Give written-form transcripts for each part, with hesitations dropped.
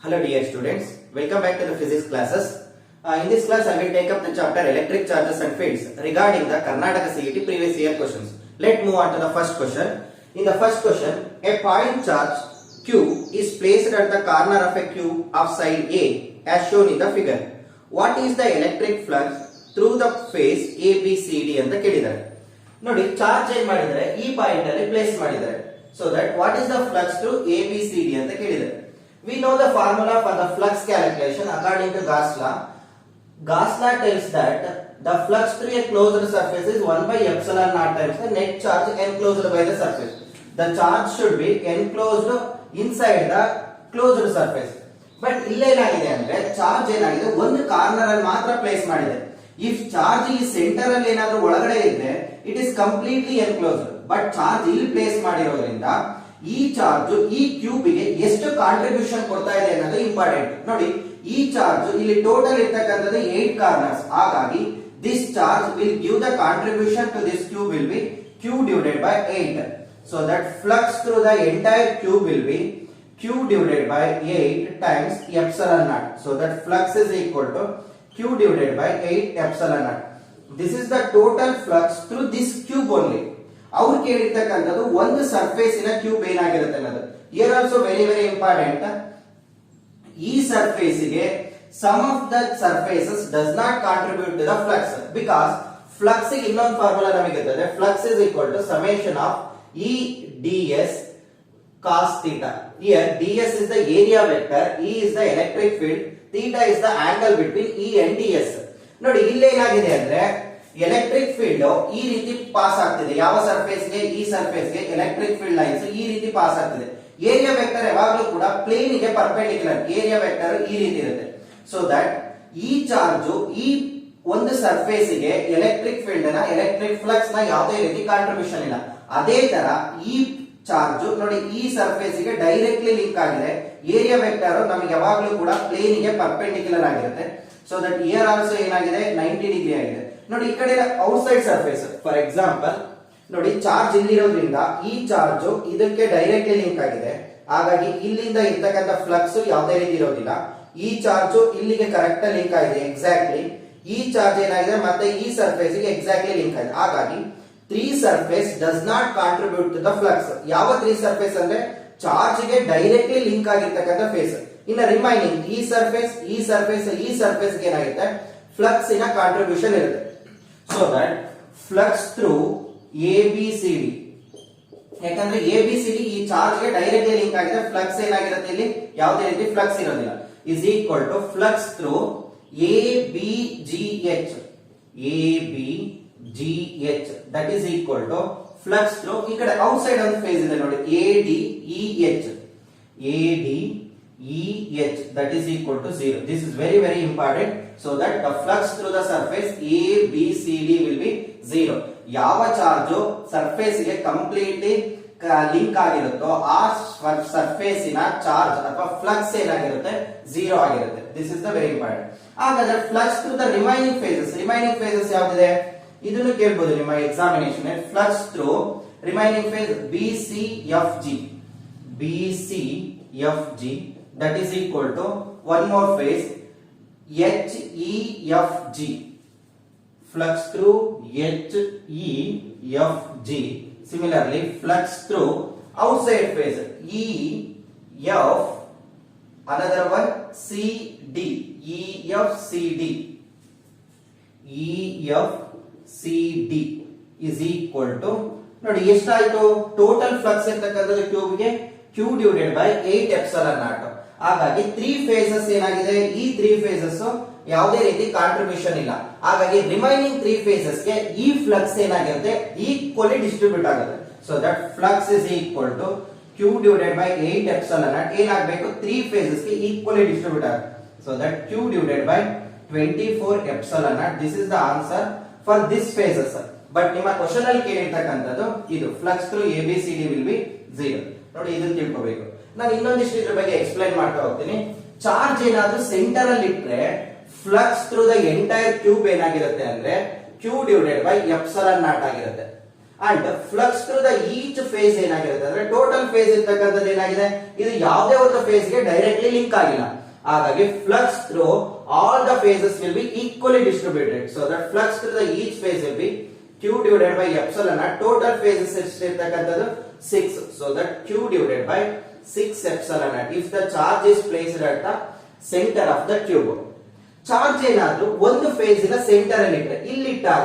Hello dear students, welcome back to the physics classes. In this class I will take up the chapter electric charges and fields regarding the Karnataka CET previous year questions. Let's move on to the first question. In the first question, a point charge Q is placed at the corner of a cube of side A as shown in the figure. What is the electric flux through the phase ABCD ಅಂತ ಕೇಳಿದ್ದಾರೆ. ನೋಡಿ charge ಏನು ಮಾಡಿದ್ದಾರೆ ಈ point ಅಲ್ಲಿ place ಮಾಡಿದ್ದಾರೆ. So that what is the flux through ABCD ಅಂತ ಕೇಳಿದ್ದಾರೆ. We know the formula for the flux calculation according to Gauss law. Gauss law tells that the flux through a closed surface is 1 by epsilon naught times the net charge enclosed by the surface. The charge should be enclosed inside the closed surface. But ಇಲ್ಲೇನಾಗಿದೆ ಅಂದ್ರೆ charge ಏನಾಗಿದೆ ಒಂದು corner ಅಲ್ಲಿ ಮಾತ್ರ place ಮಾಡಿದೆ. If charge ಈ centre ಅಲ್ಲಿ ಏನಾದರೂ ಒಳಗಡೆ ಇದ್ರೆ it is completely enclosed. But charge ಇಲ್ಲಿ ಪ್ಲೇಸ್ ಮಾಡಿರೋದ್ರಿಂದ ಈ ಚಾರ್ಜ್ ಈ ಕ್ಯೂಬ್ ಗೆ ಎಷ್ಟು ಕಾಂಟ್ರಿಬ್ಯೂಷನ್ ಕೊಡ್ತಾ ಇದೆ ಅನ್ನೋದು ಇಂಪಾರ್ಟೆಂಟ್. ನೋಡಿ ಈ ಚಾರ್ಜ್ ಇಲ್ಲಿ ಟೋಟಲ್ ಇರತಕ್ಕಂಥದ್ದು 8 ಕಾರ್ನರ್ಸ್. ಹಾಗಾಗಿ this charge will give the contribution to this cube will be q divided by 8. So that flux through the entire cube will be q divided by 8 times epsilon naught. So that flux is equal to q divided by 8 epsilon naught. This is the total flux through this cube only. ಅವ್ರು ಕೇಳಿರ್ತಕ್ಕಂಥದ್ದು ಒಂದು surface ಇನ cube ಏನಾಗಿರುತ್ತೆ ಅನ್ನೋದು. Here also very important. ಈ surface ಗೆ some of the surfaces does not contribute to the flux because flux ಗೆ ಇನ್ನೊಂದು formula ನಮಗೆ ಗೊತ್ತಿದೆ. Flux is equal to summation of E ds cos theta. Here ds is the area vector, e is the electric field, theta is the angle between e and ds. ನೋಡಿ ಇಲ್ಲಿ ಏನಾಗಿದೆ ಅಂದ್ರೆ electric field ಈ ರೀತಿ pass ಆಗ್ತಿದೆ. ಯಾವ surface ಗೆ ಈ ಸರ್ಫೇಸ್ ಗೆ ಎಲೆಕ್ಟ್ರಿಕ್ ಫೀಲ್ಡ್ ಲೈನ್ಸ್ ಈ ರೀತಿ ಪಾಸ್ ಆಗ್ತಿದೆ. ಏರಿಯಾ ವೆಕ್ಟರ್ ಯಾವಾಗಲೂ ಕೂಡ ಪ್ಲೇನ್ ಗೆ ಪರ್ಪೆಂಡಿಕ್ಯುಲರ್. ಏರಿಯಾ ವೆಕ್ಟರ್ ಈ ರೀತಿ ಇರುತ್ತೆ. ಸೊ ದಟ್ ಈ ಚಾರ್ಜ್ ಈ ಒಂದು ಸರ್ಫೇಸ್ ಗೆ ಎಲೆಕ್ಟ್ರಿಕ್ ಫೀಲ್ಡ್ ನ ಎಲೆಕ್ಟ್ರಿಕ್ ಫ್ಲಕ್ಸ್ ನ ಯಾವುದೇ ರೀತಿ ಕಾಂಟ್ರಿಬ್ಯೂಷನ್ ಇಲ್ಲ. ಅದೇ ತರ ಈ ಚಾರ್ಜ್ ನೋಡಿ ಈ ಸರ್ಫೇಸ್ ಗೆ ಡೈರೆಕ್ಟ್ಲಿ ಲಿಂಕ್ ಆಗಿದೆ. ಏರಿಯಾ ವೆಕ್ಟರ್ ನಮಗೆ ಯಾವಾಗಲೂ ಕೂಡ ಪ್ಲೇನ್ ಗೆ ಪರ್ಪೆಂಡಿಕ್ಯುಲರ್ ಆಗಿರುತ್ತೆ. ಸೊ ದಟ್ ಇಯರ್ ಆಲ್ಸೋ ಏನಾಗಿದೆ 90 ಡಿಗ್ರಿ ಆಗಿದೆ. ನೋಡಿ ಈ ಕಡೆ ಔಟ್ಸೈಡ್ ಸರ್ಫೇಸ್ ಫಾರ್ ಎಕ್ಸಾಂಪಲ್ ನೋಡಿ ಚಾರ್ಜ್ ಇಲ್ಲಿರೋದ್ರಿಂದ ಈ ಚಾರ್ಜ್ ಇದಕ್ಕೆ ಡೈರೆಕ್ಟ್ಲಿ ಲಿಂಕ್ ಆಗಿದೆ. ಹಾಗಾಗಿ ಇಲ್ಲಿಂದ ಇರ್ತಕ್ಕಂಥ ಫ್ಲಕ್ಸ್ ಯಾವುದೇ ರೀತಿ ಇರೋದಿಲ್ಲ. ಈ ಚಾರ್ಜ್ ಇಲ್ಲಿಗೆ ಕರೆಕ್ಟ್ ಲಿಂಕ್ ಆಗಿದೆ ಎಕ್ಸಾಕ್ಟ್ಲಿ. ಈ ಚಾರ್ಜ್ ಏನಾಗಿದೆ ಮತ್ತೆ ಈ ಸರ್ಫೇಸ್ ಗೆ ಎಕ್ಸಾಕ್ಟ್ಲಿ ಲಿಂಕ್ ಆಗಿದೆ. ಹಾಗಾಗಿ 3 surface does not contribute to the flux. ಯಾವ 3 ಸರ್ಫೇಸ್ ಅಂದ್ರೆ ಚಾರ್ಜ್ ಗೆ ಡೈರೆಕ್ಟ್ಲಿ ಲಿಂಕ್ ಆಗಿರ್ತಕ್ಕಂಥ ಫೇಸ್. ಇನ್ನ ರಿಮೈನಿಂಗ್ ಈ ಸರ್ಫೇಸ್ ಈ ಸರ್ಫೇಸ್ ಈ ಸರ್ಫೇಸ್ ಗೆ ಏನಾಗುತ್ತೆ ಫ್ಲಕ್ಸ್ ಇನ ಕಾಂಟ್ರಿಬ್ಯೂಷನ್ ಇರುತ್ತೆ. So that flux through ABCD, ಯಾಕಂದ್ರೆ ABCD ಈ ಚಾರ್ಜ್ ಗೆ ಡೈರೆಕ್ಟ್ಲಿ ಲಿಂಕ್ ಆಗಿದೆ. ಫ್ಲಕ್ಸ್ ಏನಾಗಿರುತ್ತೆ ಇಲ್ಲಿ ಯಾವುದೇ ರೀತಿ ಫ್ಲಕ್ಸ್ ಇರೋದಿಲ್ಲ. Is equal to flux through ABGH that is equal to flux through ಈ ಕಡೆ ಔಟ್ಸೈಡ್ ಒಂದು ಫೇಸ್ ಇದೆ ನೋಡಿ ADEH that is equal to 0. This is very important. So that the flux through the surface ABCD will be 0. ಯಾವ charge surface ಗೆ completely link ಆಗಿರುತ್ತೋ ಆ surface ನ ಚಾರ್ಜ್ ಅಥವಾ ಫ್ಲಕ್ಸ್ ಏನಾಗಿರುತ್ತೆ 0 ಆಗಿರುತ್ತೆ. This is the very important. ಹಾಗಾದ್ರೆ flux through the remaining faces ಯಾವ್ದಿದೆ ಇದನ್ನು ಕೇಳಬಹುದು ನಿಮ್ಮ examination. Flux through remaining face BCFG that is equal to one more phase HEFG. Flux through HEFG. Similarly flux through outside phase EF, another one CD, EFCD is equal to ನೋಡಿ ಎಷ್ಟಾಯ್ತು total flux ಇರ್ತಕ್ಕಂಥದ್ದು cube ಗೆ q divided by 8 epsilon naught. ಹಾಗಾಗಿ 3 phases ಏನಾಗಿದೆ ಈ 3 phases ಯಾವುದೇ ರೀತಿ contribution ಇಲ್ಲ. ಹಾಗಾಗಿ ರಿಮೈನಿಂಗ್ 3 ಫೇಸಸ್ ಗೆ ಈ ಫ್ಲಕ್ಸ್ ಏನಾಗಿರುತ್ತೆ ಈಕ್ವಲಿ ಡಿಸ್ಟ್ರಿಬ್ಯೂಟ್ ಆಗುತ್ತೆ. So that flux is equal to q divided by 8 epsilon naught ಏನಾಗಬೇಕು 3 ಫೇಸಸ್ ಗೆ ಈಕ್ವಲಿ ಡಿಸ್ಟ್ರಿಬ್ಯೂಟ್ ಆಗುತ್ತೆ. So that q divided by 24 epsilon naught. This is the answer for this faces. But ನಿಮ್ಮ question ಅಲ್ಲಿ ಕೇಳಿರ್ತಕ್ಕಂಥದ್ದು ಇದು flux through ABCD will be 0. ನೋಡಿ ಇದನ್ನ ತಿಳ್ಕೋಬೇಕು. ನಾನು ಇನ್ನೊಂದಿಷ್ಟು ಇದ್ರ ಬಗ್ಗೆ ಎಕ್ಸ್ಪ್ಲೈನ್ ಮಾಡ್ತಾ ಹೋಗ್ತೀನಿ. ಚಾರ್ಜ್ ಏನಾದ್ರೂ ಸೆಂಟರ್ ಅಲ್ಲಿ ಇಟ್ರೆ flux through the entire cube ಏನಾಗಿರುತ್ತೆ ಅಂದ್ರೆ q divided by epsilon naught ಆಗಿರುತ್ತೆ. And flux through the each face ಏನಾಗಿರುತ್ತೆ ಅಂದ್ರೆ ಟೋಟಲ್ ಫೇಸ್ ಇರ್ತಕ್ಕಂಥದ್ದು ಏನಾಗಿದೆ, ಇದು ಯಾವುದೇ ಒಂದು ಫೇಸ್ ಗೆ ಡೈರೆಕ್ಟ್ಲಿ ಲಿಂಕ್ ಆಗಿಲ್ಲ. ಹಾಗಾಗಿ flux through all the faces will be equally distributed. So that flux through the each face will be q divided by epsilon. Total faces ಎಷ್ಟಿರ್ತಕ್ಕಂಥದ್ದು 6. So that q divided by 6 epsilon naught if the charge is placed at the center of the cube. Charge ಏನಾದ್ರೂ ಒಂದು ಫೇಸಿನ centre ಅಲ್ಲಿ ಇಟ್ಟರೆ, ಇಲ್ಲಿಟ್ಟಾಗ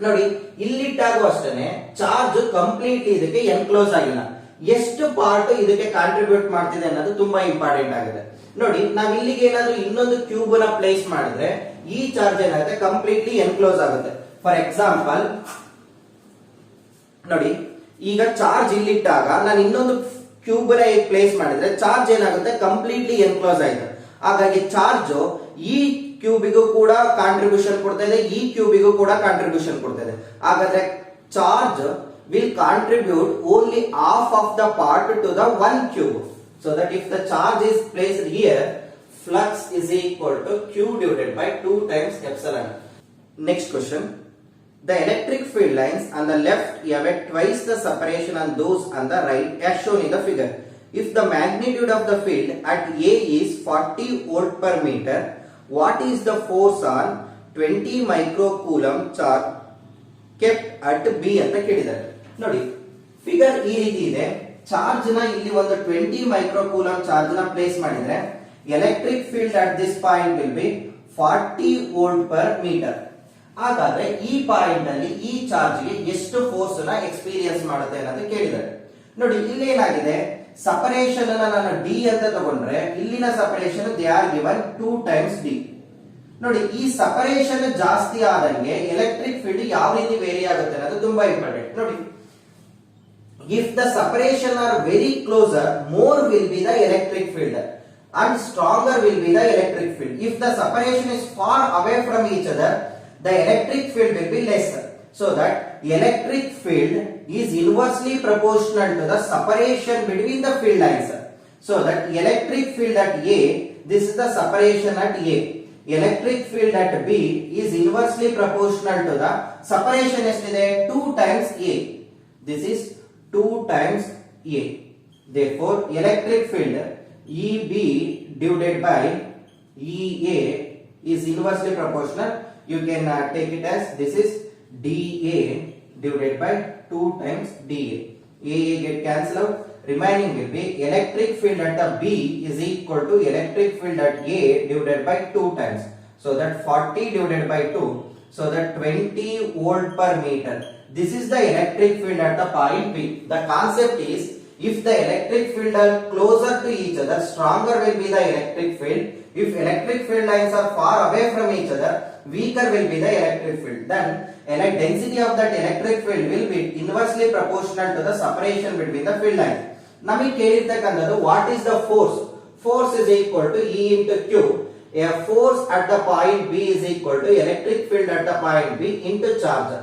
ನೋಡಿ ಇಲ್ಲಿಟ್ಟಾಗೂ ಅಷ್ಟೇ charge completely ಇದಕ್ಕೆ enclose ಆಗಿಲ್ಲ. ಎಷ್ಟು ಪಾರ್ಟ್ ಇದಕ್ಕೆ ಕಾಂಟ್ರಿಬ್ಯೂಟ್ ಮಾಡ್ತಿದೆ ಅನ್ನೋದು ತುಂಬಾ ಇಂಪಾರ್ಟೆಂಟ್ ಆಗಿದೆ. ನೋಡಿ ನಾವ್ ಇಲ್ಲಿಗೆ ಏನಾದ್ರೂ ಇನ್ನೊಂದು ಕ್ಯೂಬ್ ನ ಪ್ಲೇಸ್ ಮಾಡಿದ್ರೆ ಈ ಚಾರ್ಜ್ ಏನಾಗುತ್ತೆ, ಕಂಪ್ಲೀಟ್ಲಿ ಎನ್ಕ್ಲೋಸ್ ಆಗುತ್ತೆ. ಫಾರ್ ಎಕ್ಸಾಂಪಲ್ ನೋಡಿ, ಈಗ ಚಾರ್ಜ್ ಇಲ್ಲಿಟ್ಟಾಗ ನಾನು ಇನ್ನೊಂದು ಕ್ಯೂಬ್ ನ ಪ್ಲೇಸ್ ಮಾಡಿದ್ರೆ ಚಾರ್ಜ್ ಏನಾಗುತ್ತೆ, ಕಂಪ್ಲೀಟ್ಲಿ ಎನ್ಕ್ಲೋಸ್ ಆಯ್ತು. ಹಾಗಾಗಿ ಚಾರ್ಜ್ ಈ ಕ್ಯೂಬಿಗೂ ಕೂಡ ಕಾಂಟ್ರಿಬ್ಯೂಷನ್ ಕೊಡ್ತಾ ಇದೆ, ಈ ಕ್ಯೂಬಿಗೂ ಕೂಡ ಕಾಂಟ್ರಿಬ್ಯೂಷನ್ ಕೊಡ್ತಾ ಇದೆ. ಹಾಗಾದ್ರೆ charge will contribute only half of the part to the one cube. So that if the charge is placed here, flux is equal to q divided by 2 times epsilon. Next question. The electric field lines on the left have twice the separation on those on the right as shown in the figure. If the magnitude of the field at A is 40 volt per meter, what is the force on 20 microcoulomb charge kept at B ಅಂತ ಕೇಳಿದ್ದಾರೆ. ನೋಡಿ figure ಈ ರೀತಿ ಇದೆ. Charge ನ ಇಲ್ಲಿ ಒಂದು 20 microcoulomb charge ನ ಪ್ಲೇಸ್ ಮಾಡಿದ್ರೆ electric field at this point will be 40 volt per metre. ಹಾಗಾದ್ರೆ ಈ ಪಾಯಿಂಟ್ ಅಲ್ಲಿ ಈ ಚಾರ್ಜ್ ಗೆ ಎಷ್ಟು ಫೋರ್ಸ್ ನ ಎಕ್ಸ್ಪೀರಿಯನ್ಸ್ ಮಾಡುತ್ತೆ ಅನ್ನೋದು ಕೇಳಿದ್ದಾರೆ. ನೋಡಿ ಇಲ್ಲಿ ಏನಾಗಿದೆ, ಸಪರೇಷನ್ ಅನ್ನ ನಾನು ಡಿ ಅಂತ ತಗೊಂಡ್ರೆ ಇಲ್ಲಿನ separation they are given 2 times D. ನೋಡಿ ಈ ಸಪರೇಷನ್ ಜಾಸ್ತಿ ಆದಂಗೆ ಎಲೆಕ್ಟ್ರಿಕ್ ಫೀಲ್ಡ್ ಯಾವ ರೀತಿ ವೇರಿ ಆಗುತ್ತೆ ಅನ್ನೋದು ತುಂಬಾ ಇಂಪಾರ್ಟೆಂಟ್. ನೋಡಿ, if the separation are very closer, more will be the electric field and stronger will be the electric field. If the separation is far away from each other, the electric field will be lesser. So that electric field is inversely proportional to the separation between the field lines. So that electric field at A, this is the separation at A. Electric field at B is inversely proportional to the separation ಎಷ್ಟಿದೆ, 2 times A. This is 2 times A. Therefore, electric field EB divided by EA is inversely proportional. You can take it as this is DA divided by 2 times DA. AA get cancelled out. Remaining will be electric field at the B is equal to electric field at A divided by 2 times. So that 40 divided by 2. So that 20 volt per meter. This is the electric field at the point B. The concept is, if the electric field are closer to each other, stronger will be the electric field. If electric field lines are far away from each other, weaker will be the electric field. Then density of that electric field will be inversely proportional to the separation between the field lines. ನಮಗೆ ಕೇಳಿರ್ತಕ್ಕಂಥದ್ದು what is the force? Force is equal to E into Q. A force at the point B is equal to electric field at the point B into charge.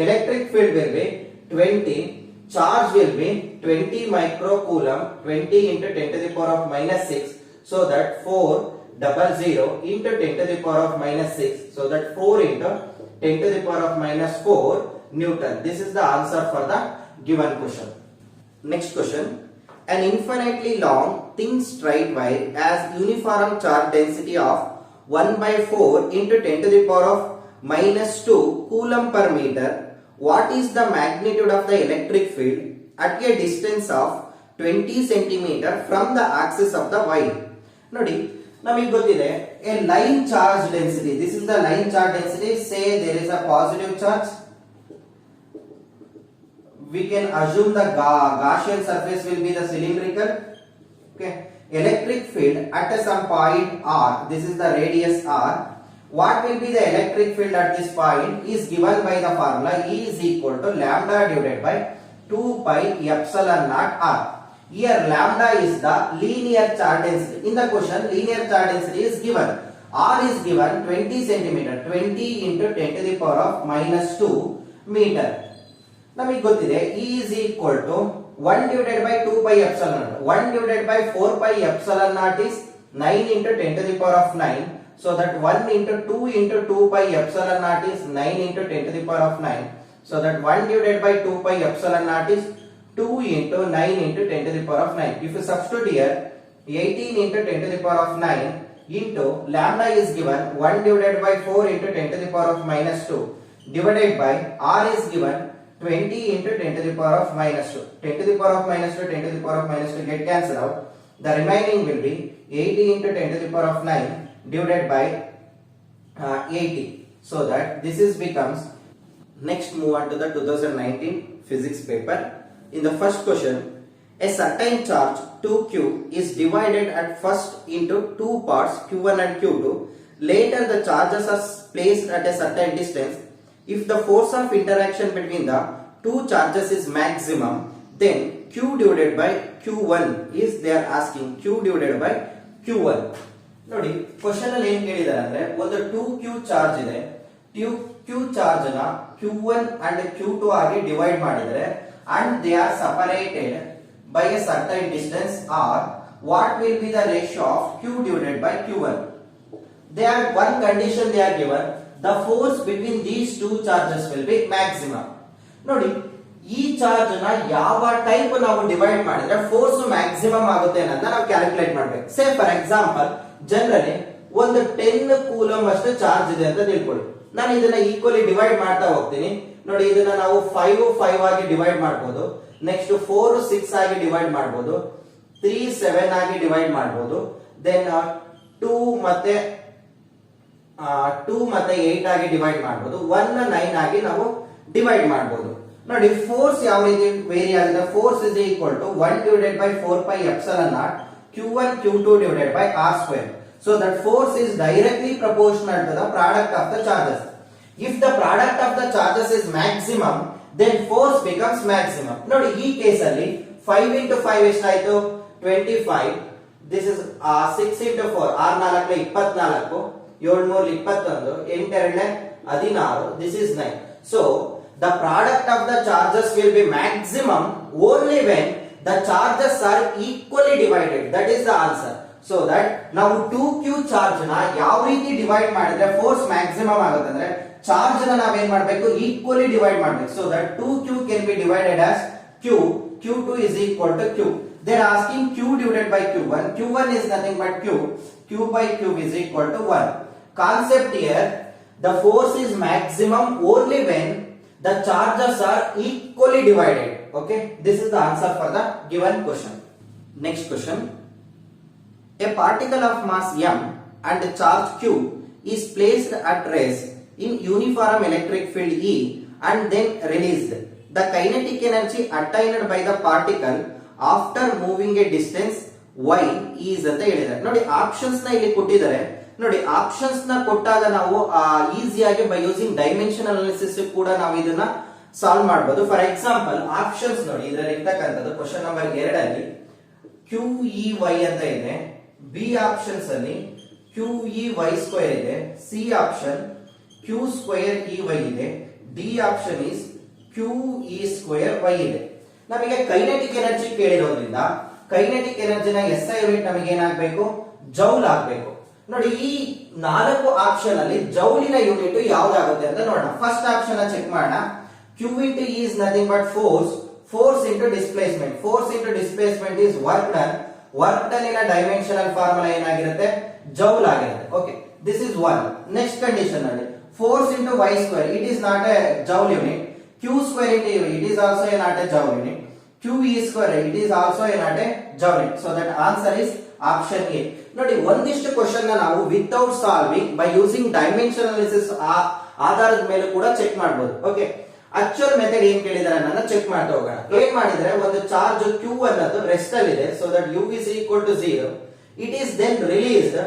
Electric field will be 20, charge will be 20 microcoulomb, 20 into 10 to the power of minus 6. So that 400 into 10 to the power of minus 6. So that 4 into 10 to the power of minus 4 Newton. This is the answer for the given question. Next question. An infinitely long, thin straight wire has uniform charge density of 1 by 4 into 10 to the power of minus 2 coulomb per meter. What is the magnitude of the electric field at a distance of 20 centimeter from the axis of the wire? ನೋಡಿ ನಮಗೆ ಗೊತ್ತಿದೆ a line charge density. This is the line charge density. Say there is a positive charge. We can assume the Gaussian surface will be the cylindrical. Okay. Electric field at some point R. This is the radius R. What will be the electric field at this point is given by the formula E is equal to lambda divided by 2 pi epsilon naught R. Here lambda is the linear charge density. In the question, linear charge density is given. R is given 20 centimeter. 20 into 10 to the power of minus 2 meter. ನಮಗೆ ಗೊತ್ತಿದೆ E is equal to 1 divided by 2 pi epsilon naught. 1 divided by 4 pi epsilon naught is 9 into 10 to the power of 9. So that 1 into 2 into 2 pi epsilon naught is 9 into 10 to the power of 9. So So that 1 divided by 2 pi epsilon naught is 2 into 9 into 10 to the power of 9. If you substitute here 18 into 10 to the power of 9 into lambda is given 1 divided by 4 into 10 to the power of minus 2 divided by r is given 20 into 10 to the power of minus 2. 10 to the power of minus 2, 10 to the power of minus 2 get cancelled out. The remaining will be 80 into 10 to the power of 9 divided by 80. So that this is becomes. Next move on to the 2019 physics paper. In the first question, a certain charge 2q is divided at first into two parts q1 and q2. Later the charges are placed at a certain distance. If the force of interaction between the two charges is maximum, then q divided by q1 is they are asking q divided by q1. ನೋಡಿ question ಅಲ್ಲಿ ಏನ್ ಕೇಳಿದಾರೆ ಅಂದ್ರೆ ಒಂದು 2q charge ಇದೆ. q charge ನ q1 and q2 ಆಗಿ divide ಮಾಡಿದರೆ and they are separated by a certain distance r, what will be the ratio of q divided by q1? They are one condition they are given, the force between these two charges will be maximum. ನೋಡಿ ಈ charge ನ ಯಾವ type ನಾವು divide ಮಾಡಿದ್ರೆ force maximum ಆಗುತ್ತೆ ಅನ್ನೋದನ್ನ ನಾವು calculate ಮಾಡಬೇಕು. ಸೇ ಫಾರ್ ಎಕ್ಸಾಂಪಲ್ ಜನರಲಿ ಒಂದು 10 ಕೂಲಂಬ್ ಅಷ್ಟು ಚಾರ್ಜ್ ಇದೆ ಅಂತ ತಿಳ್ಕೊಳ್ಳಿ. ನಾನು ಇದನ್ನ ಈಕ್ವಲಿ ಡಿವೈಡ್ ಮಾಡ್ತಾ ಹೋಗ್ತೀನಿ. ನೋಡಿ ಇದನ್ನ ನಾವು 5 5 ಆಗಿ ಡಿವೈಡ್ ಮಾಡಬಹುದು. ನೆಕ್ಸ್ಟ್ 4 6 ಆಗಿ ಡಿವೈಡ್ ಮಾಡಬಹುದು. 3 7 ಆಗಿ ಡಿವೈಡ್ ಮಾಡಬಹುದು. ದೆನ್ 2 ಮತ್ತೆ 8 ಆಗಿ ಡಿವೈಡ್ ಮಾಡಬಹುದು. 1 9 ಆಗಿ ನಾವು ಡಿವೈಡ್ ಮಾಡಬಹುದು. ನೋಡಿ ಫೋರ್ಸ್ ಯಾವ ರೀತಿ ವೇರಿ ಆಗಿದೆ. Force is equal to 1 divided by 4 pi epsilon naught q1 q2 divided by r square. So that force is directly proportional to the product of the charges. If the product of the charges is maximum, then force becomes maximum. ನೋಡಿ ಈ case ಅಲ್ಲಿ 5 into 5 ಎಷ್ಟಾಯ್ತು 25. This is 6 into 4 r 4 24 7 3 21 8 2 16. This is 9. So the product of the charges will be maximum only when the charges are equally divided. That is the answer. So that ನಾವು 2q charge ನ ಯಾವ ರೀತಿ divide ಮಾಡಿದ್ರೆ force maximum ಆಗುತ್ತೆ ಅಂದ್ರೆ charge ನ ನಾವೇನ್ ಮಾಡಬೇಕು ಈಕ್ವಲಿ ಡಿವೈಡ್ ಮಾಡಬೇಕು. So that 2q can be divided as q, q2 is equal to q. They are asking q divided by q1. q1 is nothing but q by q is equal to 1. Concept here, the force is maximum only when the charges are equally divided. Okay, this is the answer for the given question. Next question. A particle of mass m and charge q is placed at rest in uniform electric field E and then released. The kinetic energy attained by the particle after moving a distance y is ಅಂತ ಹೇಳಿದ್ದಾರೆ. ನೋಡಿ options ನ ಇಲ್ಲಿ ಕೊಟ್ಟಿದ್ದಾರೆ. ನೋಡಿ options ನ ಕೊಟ್ಟಾಗ ನಾವು ಈಸಿಯಾಗಿ ಬೈ ಯೂಸಿಂಗ್ ಡೈಮೆನ್ಷನ್ ಅನಾಲಿಸಿಸ್ ಕೂಡ ನಾವು ಇದನ್ನ ಸಾಲ್ವ್ ಮಾಡಬಹುದು. ಫಾರ್ ಎಕ್ಸಾಂಪಲ್ ಆಪ್ಷನ್ಸ್ ನೋಡಿ ಇದರಲ್ಲಿ ಇರ್ತಕ್ಕಂಥದ್ದು ಕ್ವಶನ್ ನಂಬರ್ 2 ಅಲ್ಲಿ QEY ಅಂತ ಇದೆ. ಬಿ ಆಪ್ಷನ್ಸ್ ಅಲ್ಲಿ QEY ಸ್ಕ್ವೇರ್ ಇದೆ. C option Q square EY ಇದೆ. D option is QE square Y ಇದೆ. ನಮಗೆ ಕೈನೆಟಿಕ್ ಎನರ್ಜಿ ಕೇಳಿರೋದ್ರಿಂದ ಕೈನೆಟಿಕ್ ಎನರ್ಜಿನ SI ಯೂನಿಟ್ ನಮಗೆ ಏನಾಗಬೇಕು ಜೌಲ್ ಆಗಬೇಕು. ನೋಡಿ ಈ 4 ಆಪ್ಷನ್ ಅಲ್ಲಿ ಜೌಲಿನ ಯೂನಿಟ್ ಯಾವ್ದಾಗುತ್ತೆ ಅಂತ ನೋಡೋಣ. ಫಸ್ಟ್ ಆಪ್ಷನ್ ಚೆಕ್ ಮಾಡೋಣ. Q into E is nothing but force into displacement. Force into displacement is work done. Work done in a dimensional formula ಏನಾಗಿರುತ್ತೆ ಜೌಲ್ ಆಗಿರುತ್ತೆ. Okay, this is one. Next condition ನೋಡಿ force into y square, it is not a joule unit. Q square into E, it is also not a joule unit. QE square, it is also not a joule unit. So that answer is option A. ನೋಡಿ ಒಂದಿಷ್ಟು question ನಾವು without solving by using dimension analysis ಆಧಾರದ ಮೇಲೆ ಕೂಡ check ಮಾಡಬಹುದು. Okay, actual method ಏನ್ ಕೇಳಿದಾರೆ ಅನ್ನೋದನ್ನ check ಮಾಡ್ತಾ ಹೋಗೋಣ. ಏನ್ ಮಾಡಿದ್ರೆ ಒಂದು ಚಾರ್ಜ್ q ಅನ್ನೋದು ರೆಸ್ಟ್ ಅಲ್ಲಿ ಇದೆ. So that u is equal to 0. It is then released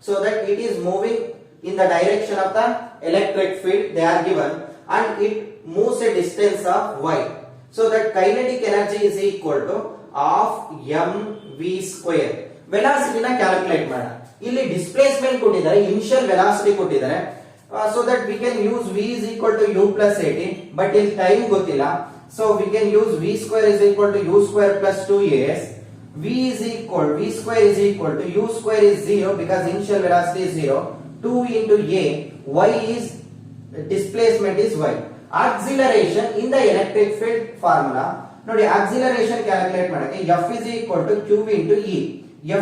so that it is moving in the direction of the electric field they are given and it moves a distance of y. So that kinetic energy is equal to half mv square. Velocity ನ calculate ಮಾಡೋಣ. ಇಲ್ಲಿ displacement ಕೊಟ್ಟಿದ್ದಾರೆ, initial velocity ಕೊಟ್ಟಿದ್ದಾರೆ. So that we can use v is equal to u plus 80, but ಇಲ್ಲಿ time ಗೊತ್ತಿಲ್ಲ. So we can use v square is equal to u square plus 2as. v square is equal to u square is 0 because initial velocity is 0. 2 into a, y is displacement is y. Acceleration in the electric field formula ನೋಡಿ, acceleration calculate ಮಾಡಕ್ಕೆ F is equal to Q into E.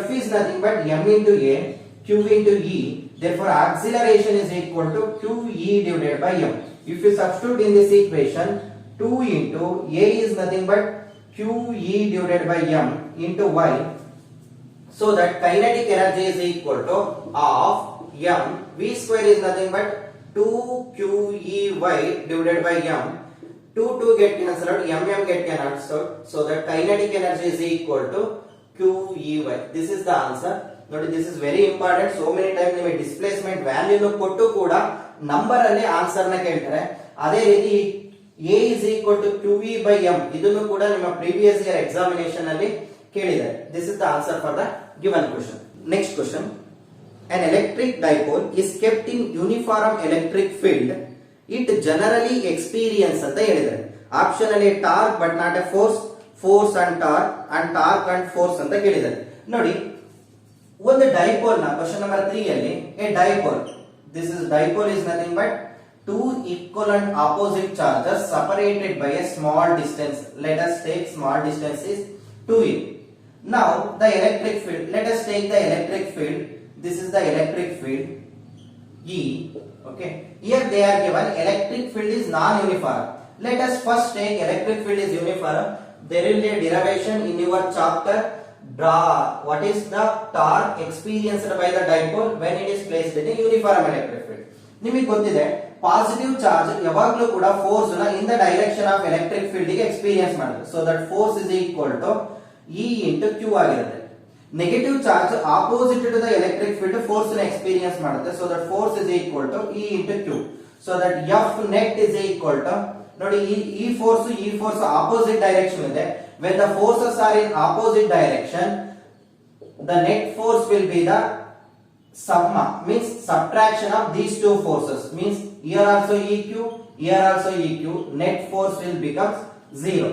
F is nothing but M into A, Q into E. Therefore, acceleration is equal to QE divided by M. If you substitute in this equation, 2 into A is nothing but QE divided by M into Y. So that kinetic energy is equal to half M. V square is nothing but 2QEY divided by M. 2 get cancelled out, M get cancelled. So that kinetic energy is equal to QEY. This is the answer. ನೋಡಿ, this is very important. So many times ನಿಮಗೆ displacement value ಕೊಟ್ಟು ಕೂಡ number ಅಲ್ಲಿ answer ನ ಕೇಳ್ತಾರೆ. ಅದೇ ರೀತಿ A is equal to QE by M ಇದನ್ನು ಕೂಡ ನಿಮ್ಮ ಪ್ರೀವಿಯಸ್ ಇಯರ್ ಎಕ್ಸಾಮಿನೇಷನ್ ಅಲ್ಲಿ ಕೇಳಿದ್ದಾರೆ. This is the answer for the given question. Next question. An electric dipole is kept in uniform electric field. It generally experience ಅಂತ ಹೇಳಿದ್ದಾರೆ. Option ಅಲ್ಲಿ torque but not A force and torque and force ಅಂತ ಕೇಳಿದ್ದಾರೆ. ನೋಡಿ, ಒಂದು dipole ನ question number 3 ಅಲ್ಲಿ A dipole, this is dipole is nothing but two equivalent opposite charges separated by a small distance. Let us take small distance is 2a. Now the electric field, let us take the electric field. This is the electric field E. Okay, here they are given electric field is non-uniform. Let us first take electric field is uniform. There will be a derivation in your chapter. Draw what is the torque experienced by the dipole when it is placed in a uniform electric field. ನಿಮಗೆ ಗೊತ್ತಿದೆ, positive charge ಯಾವಾಗಲೂ ಕೂಡ force ನ in the direction of electric field ಗೆ experience ಮಾಡುತ್ತೆ. So that force is equal to E into Q ಆಗಿರುತ್ತೆ. Negative charge opposite to the electric field force ನ experience ಮಾಡುತ್ತೆ. So that force is equal to E into Q. So that F net is equal to, ನೋಡಿ, ಈ force opposite direction ಇದೆ. when the forces are in opposite direction, the net force will be the summa, means subtraction of these two forces, means here also EQ, here also EQ, net force will become 0.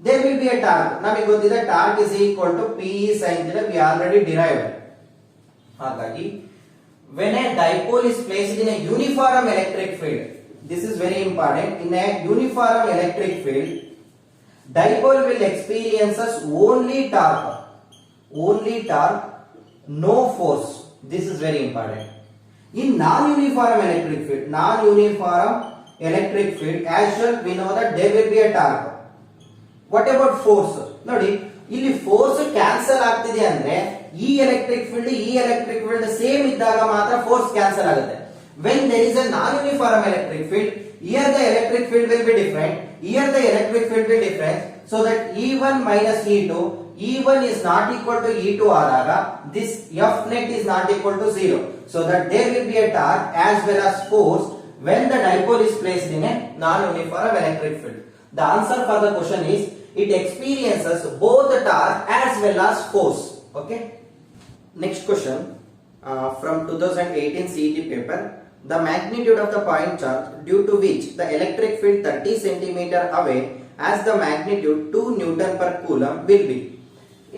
There will be a torque. ನಮಗೆ ಗೊತ್ತಿದೆ torque is equal to PE sin theta, we already derived. ಹಾಗಾಗಿ when a dipole is placed in a uniform electric field, this is very important, in a uniform electric field dipole will experiences only torque, no force. This is very important. In non-uniform electric field, as well we know that there will be a torque. What about force? ನೋಡಿ, ಇಲ್ಲಿ force cancel ಆಗ್ತಿದೆ ಅಂದ್ರೆ ಈ electric field same ಇದ್ದಾಗ ಮಾತ್ರ force cancel ಆಗುತ್ತೆ. when there is a non-uniform electric field, here the electric field will be different, here the electric field will be different. So that E1 minus E2, E1 is not equal to E2 ಆದಾಗ this F net is not equal to 0. So that there will be a torque as well as force when the dipole is placed in a non-uniform electric field. The answer for the question is it experiences both the torque as well as force. Okay. Next question from 2018 CET paper. The magnitude of the point charge due to which the electric field 30 cm away as the magnitude 2 Newton per coulomb will be.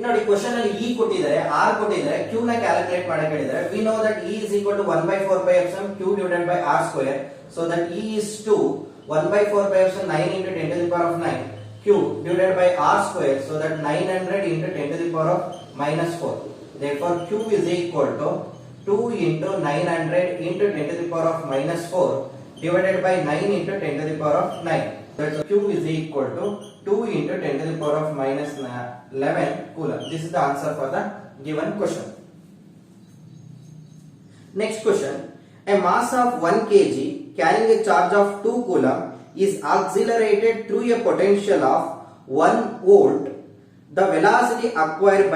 ನೋಡಿ, question ಅಲ್ಲಿ E ಕೊಟ್ಟಿದ್ದಾರೆ, R ಕೊಟ್ಟಿದ್ದಾರೆ, Q ನ calculate ಮಾಡಕ್ಕೆ ಹೇಳಿದ್ದಾರೆ. We know that E is equal to 1/4 pi epsilon Q divided by R square. So that E is 2 1/4 pi epsilon 9 into 10 to the power of 9 Q divided by R square. So that 900 into 10 to the power of minus 4. Therefore Q is equal to 2 into 900 into 10 to the power of minus 4 divided by 9 into 10 to the power of 9. That Q is equal to 2 into 10 to the power of minus 11 coulomb. This is the answer for the given question. Next question. A mass of 1 kg carrying a charge of 2 coulomb is accelerated through a potential of 1 volt. The velocity acquired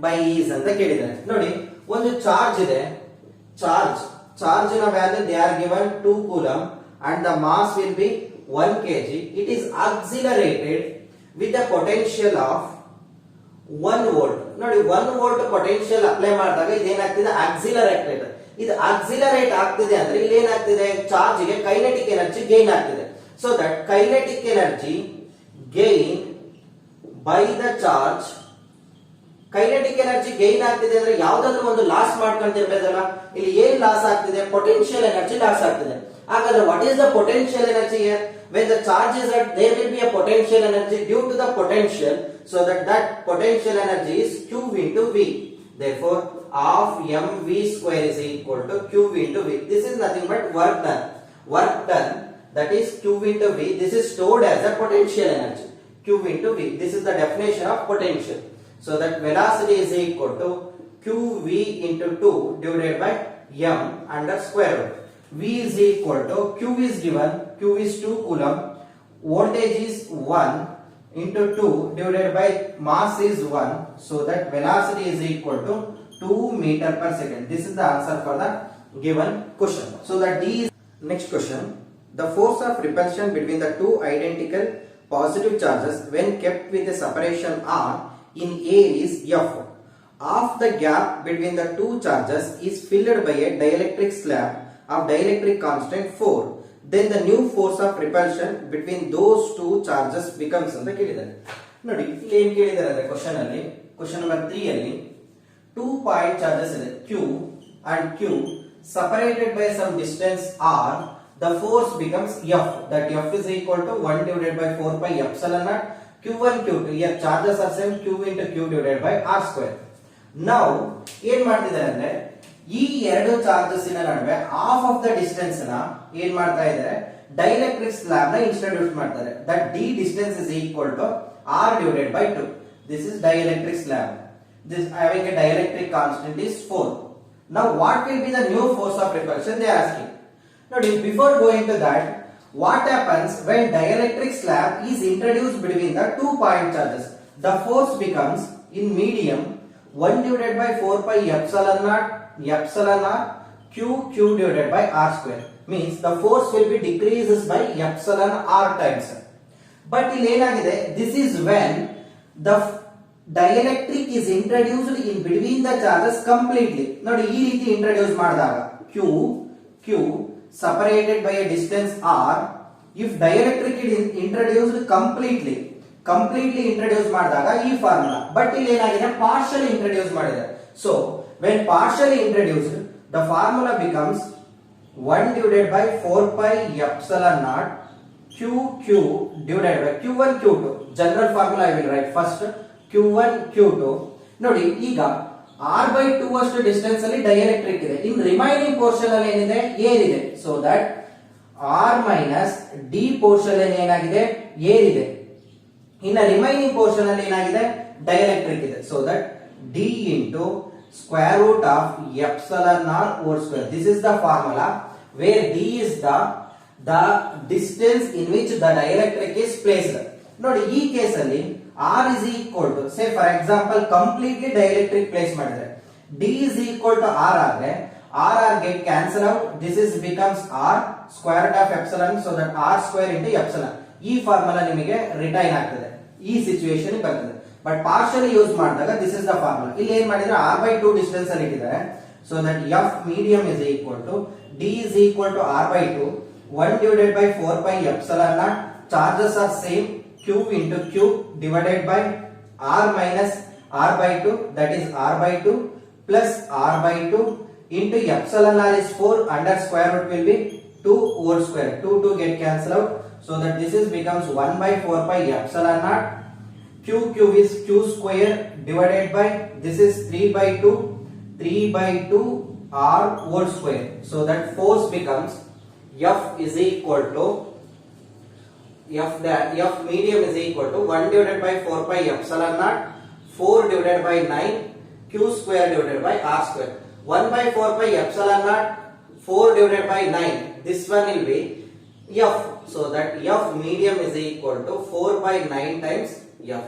by is ಅಂತ ಕೇಳಿದ್ದಾರೆ. ನೋಡಿ, ಒಂದು charge ಇದೆ, charge ನ value they are given 2 coulomb and the mass will be 1 kg. It is accelerated with a potential of 1 volt. ನೋಡಿ, 1 volt potential apply ಮಾಡಿದಾಗ ಇದೇನಾಗ್ತಿದೆ, accelerated. ಇದು accelerate ಆಗ್ತಿದೆ ಅಂದ್ರೆ ಇಲ್ಲಿ ಏನಾಗ್ತಿದೆ, ಚಾರ್ಜ್ ಗೆ ಕೈನೆಟಿಕ್ ಎನರ್ಜಿ ಗೈನ್ ಆಗ್ತಿದೆ. So that kinetic energy gain by the charge, kinetic energy gain ಆಗ್ತಿದೆ ಅಂದ್ರೆ ಯಾವ್ದಾದ್ರು ಒಂದು ಲಾಸ್ ಮಾಡ್ಕೊಂತಿರ್ಬೇಕಲ್ಲ. ಇಲ್ಲಿ ಏನ್ ಲಾಸ್ ಆಗ್ತಿದೆ, ಪೊಟೆನ್ಶಿಯಲ್ ಎನರ್ಜಿ ಲಾಸ್ ಆಗ್ತಿದೆ. ಹಾಗಾದ್ರೆ what is the potential energy? when the charge is at, there will be a potential energy due to the potential, so that potential energy is q into v. Therefore half mv square is equal to q into v. This is nothing but work done. Work done, that is q into v. This is stored as a potential energy, q into v. This is the definition of potential. So that velocity is equal to qv into 2 divided by m under square root. V is equal to, q is given, q is 2 coulomb, voltage is 1 into 2 divided by mass is 1, so that velocity is equal to 2 meter per second. This is the answer for the given question. So that D is next question. The force of repulsion between the two identical positive charges when kept with a separation r in air is F. Half the gap between the two charges is filled by a dielectric slab of dielectric constant 4. Then the new force of repulsion between those two charges becomes ಅಂತ ಕೇಳಿದ್ದಾರೆ. ನೋಡಿ ಇಲ್ಲಿ ಏನು ಕೇಳಿದ್ದಾರೆ ಅಂದ್ರೆ question number 3 ಅಲ್ಲಿ 2 point charges ಇದೆ q and q separated by some distance r. The force becomes F, that F is equal to 1 divided by 4 pi epsilon naught q1 q2. Here charges are same, q into q divided by r square. Now ಏನ್ ಮಾಡ್ತಿದ್ದಾರೆ ಅಂದ್ರೆ ಈ ಎರಡು charges ನ ನಡುವೆ half of the distance ನ ಏನ್ ಮಾಡ್ತಾ ಇದ್ದಾರೆ, ಡೈಎಲೆಕ್ಟ್ರಿಕ್ ಸ್ಲಾಬ್ ನ ಇಂಟ್ರೊಡ್ಯೂಸ್ ಮಾಡ್ತಾರೆ. That d distance is equal to r divided by 2. This is dielectric slab. This having a dielectric constant is 4. Now what will be the new force of repulsion, they are asking. Now before going to that, what happens when dielectric slab is introduced between the 2 point charges? The force becomes in medium 1 divided by 4 pi epsilon naught q divided by r square. Means the force will be decreases by epsilon r times. But ಇಲ್ಲಿ ಏನಾಗಿದೆ, this is when the dielectric is introduced in between the charges completely. ನೋಡಿ ಈ ರೀತಿ introduce ಮಾಡಿದಾಗ q separated by a distance r, if dielectric is introduced completely introduce ಮಾಡಿದಾಗ ಈ formula. But ಇಲ್ಲಿ ಏನಾಗಿದೆ, ಪಾರ್ಷಿಯಲಿ ಇಂಟ್ರೊಡ್ಯೂಸ್ ಮಾಡಿದ್ದಾರೆ. So when partially introduced, the formula becomes 1 divided by 4 pi epsilon naught q divided by q1 q2. General formula I will write first, q1 q2. ನೋಡಿ ಈಗ r by 2 ಅಷ್ಟು distance ಅಲ್ಲಿ dielectric ಇದೆ, ಇನ್ remaining portion ಅಲ್ಲಿ ಏನಿದೆ, air ಇದೆ. So that r minus d portion ಅಲ್ಲಿ ಏನಾಗಿದೆ, ಏರ್ ಇದೆ. ಇನ್ನ ರಿಮೈನಿಂಗ್ ಪೋರ್ಷನ್ ಅಲ್ಲಿ ಏನಾಗಿದೆ, ಡೈಎಲೆಕ್ಟ್ರಿಕ್ ಇದೆ. So that d into square root of epsilon naught whole square. This is the formula where d is the distance in which the dielectric is placed. ನೋಡಿ ಈ case ಅಲ್ಲಿ r is equal to, say for example completely dielectric place ಮಾಡಿದ್ರೆ d is equal to r ಆದ್ರೆ r get cancel out. This is becomes r square root of epsilon, so that r square into epsilon. ಈ formula ನಿಮಗೆ retain ಆಗ್ತದೆ, ಈ situation ಬರ್ತದೆ. But partially use ಮಾಡಿದಾಗ this is the formula. ಇಲ್ಲಿ ಏನ್ ಮಾಡಿದ್ರೆ r by 2 ಡಿಸ್ಟೆನ್ಸ್ ಅಲ್ಲಿ ಇಟ್ಟಿದ್ದಾರೆ. So that f medium is equal to d is equal to r by 2 1 divided by 4 pi epsilon naught. Charges are same, q into q divided by r minus r by 2, that is r by 2 plus r by 2 into epsilon r is 4 under square root will be 2 whole square. 2 get cancel out, so that this is becomes 1 by 4 pi epsilon naught. q is q square divided by, this is 3 by 2 r whole square. So that force becomes F is equal to F medium is equal to 1 divided by 4 pi epsilon naught 4 divided by 9 q square divided by r square. 1 by 4 pi epsilon naught 4 divided by 9, this one will be F. So that F medium is equal to 4 by 9 times F.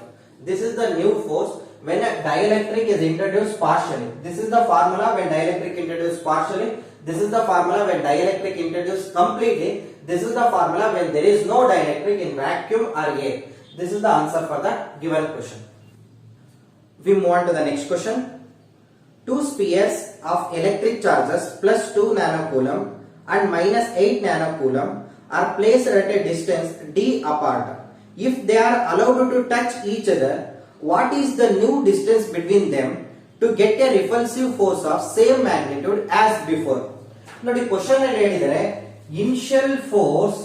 This is the new force when a dielectric is introduced partially. This is the formula when dielectric introduced partially. This is the formula when dielectric introduced completely. This is the formula when there is no dielectric in vacuum or air. This is the answer for the given question. We move on to the next question. Two spheres of electric charges plus 2 nanocoulomb and minus 8 nanocoulomb are placed at a distance d apart. If they are allowed to touch each other, what is the new distance between them to get a repulsive force of same magnitude as before? ನೋಡಿ question ಅಲ್ಲಿ ಹೇಳಿದರೆ initial force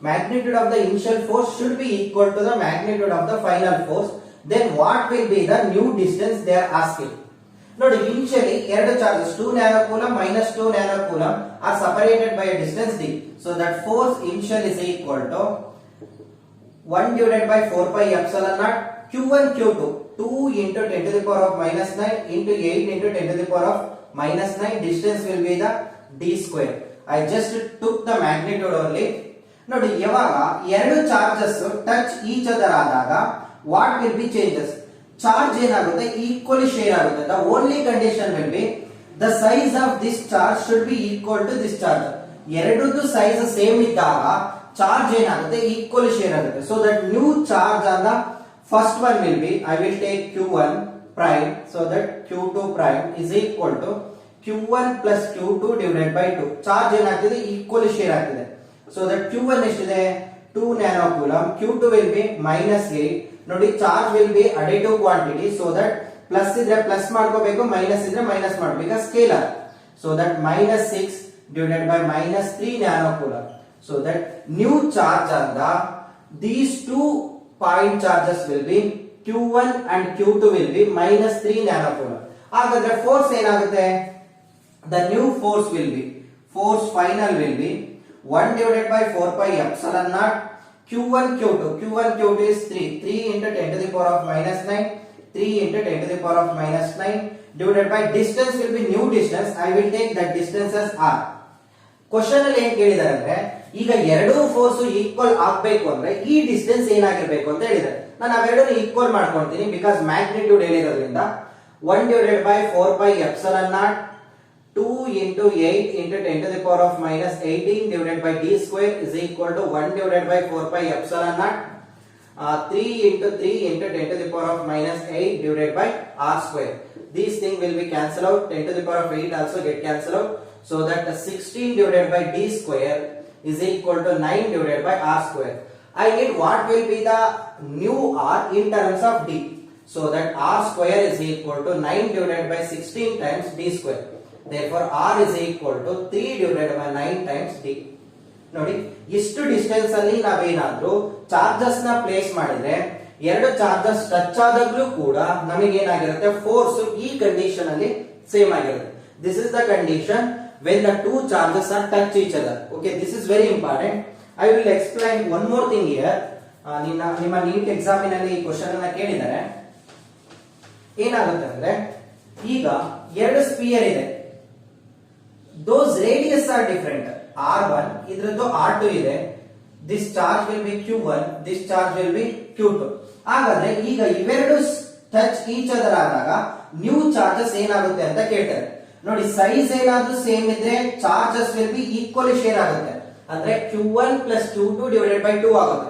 magnitude of the initial force should be equal to the magnitude of the final force. Then what will be the new distance they are asking? ನೋಡಿ initially ಎರಡು charges 2 nanocoulomb minus 2 nanocoulomb are separated by a distance d. So that force initial is equal to 1 divided by 4 pi epsilon naught q1 q2 2 into 10 to the power of minus 9 into 8 into 10 to the power of minus 9. Distance will be the d square. I just took the magnitude only. ನೋಡಿ ಯಾವಾಗ ಎರಡು charges touch each other ಆದಾಗ what will be changes, charge ಏನಾಗುತ್ತೆ equally share ಆಗುತ್ತೆ. The only condition will be the size of this charge should be equal to this charge. ಎರಡದ್ದು size same ಇದ್ದಾಗ charge ಏನಾಗುತ್ತೆ equally share ಆಗುತ್ತೆ. So that new charge on the first one will be, I will take q1 prime, so that q2 prime is equal to q1 plus q2 divided by 2. Charge ಏನಾಗ್ತಿದೆ equally share ಆಗ್ತಿದೆ. So that q1 ಎಷ್ಟಿದೆ 2 nanocoulomb, q2 will be minus 8. ನೋಡಿ charge will be additive quantity, so that plus ಇದ್ರೆ plus ಮಾಡ್ಕೋಬೇಕು, minus ಇದ್ರೆ minus ಮಾಡಬೇಕು, scalar. So that minus 6 divided by minus 3 nanocoulomb. So that new charge on the these two point charges will be q1 and q2 will be minus 3 nanocoulomb. ಹಾಗಾದ್ರೆ force ಏನಾಗುತ್ತೆ, the new force will be, force final will be 1 divided by 4 pi epsilon naught q1 q2. q1 q2 is 3 into 10 to the power of minus 9, 3 into 10 to the power of minus 9 divided by distance will be new distance. I will take that distance as r. Question ಅಲ್ಲಿ ಏನ್ ಕೇಳಿದಾರೆ ಅಂದ್ರೆ, ಈಗ ಎರಡೂ force equal ಆಗ್ಬೇಕು ಅಂದ್ರೆ ಈ distance ಏನಾಗಿರ್ಬೇಕು ಅಂತ ಹೇಳಿದ್ದಾರೆ. ನಾನು ಅವೆರಡನ್ನು ಈಕ್ವಲ್ ಮಾಡ್ಕೊಳ್ತೀನಿ, because magnitude ಹೇಳಿರೋದ್ರಿಂದ 1 divided by 4 pi epsilon naught 2 into 8 into 10 to the power of minus 18 divided by d square is equal to 1 divided by 4 pi epsilon naught 3 into 3 into 10 to the power of minus 8 divided by r square. These thing will be cancelled out. 10 to the power of 8 also get cancelled out. So that 16 divided by d square is equal to 9 divided by r square. I need what will be the new r in terms of d. So that r square is equal to 9 divided by 16 times d square. Therefore r is equal to 3 divided by 9 times d. ನೋಡಿ ಇಷ್ಟು distance ಅಲ್ಲಿ ನಾವೇನಾದ್ರೂ charges ನ place ಮಾಡಿದ್ರೆ ಎರಡು charges touch ಆದಾಗ್ಲೂ ಕೂಡ ನಮಗೆ ಏನಾಗಿರುತ್ತೆ, ಫೋರ್ಸ್ ಈ ಕಂಡೀಷನ್ ಅಲ್ಲಿ ಸೇಮ್ ಆಗಿರುತ್ತೆ. This is the condition when the two charges are touch each other. Okay, this is very important. I will explain one more thing here. ನಿಮ್ಮ ನೀಟ್ ಎಕ್ಸಾಮಿನಲ್ಲಿ ಈ ಕ್ವಶನ್ ಅನ್ನ ಕೇಳಿದರೆ ಏನಾಗುತ್ತೆ ಅಂದ್ರೆ, ಈಗ ಎರಡು ಸ್ಪಿಯರ್ ಇದೆ, those radius are different. r1 ಇದ್ರದ್ದು r2 ಇದೆ. this charge will be q1, this charge will be q2. ಹಾಗಾದ್ರೆ ಈಗ ಇವೆರಡು ಟಚ್ ಈಚ್ ಅದರ್ ಆದಾಗ ನ್ಯೂ ಚಾರ್ಜಸ್ ಏನಾಗುತ್ತೆ ಅಂತ ಕೇಳ್ತಾರೆ. ನೋಡಿ ಸೈಜ್ ಏನಾದ್ರೂ ಸೇಮ್ ಇದ್ರೆ charges will be equally share ಆಗುತ್ತೆ, ಅಂದ್ರೆ q1 plus q2 divided by 2 ಆಗುತ್ತೆ.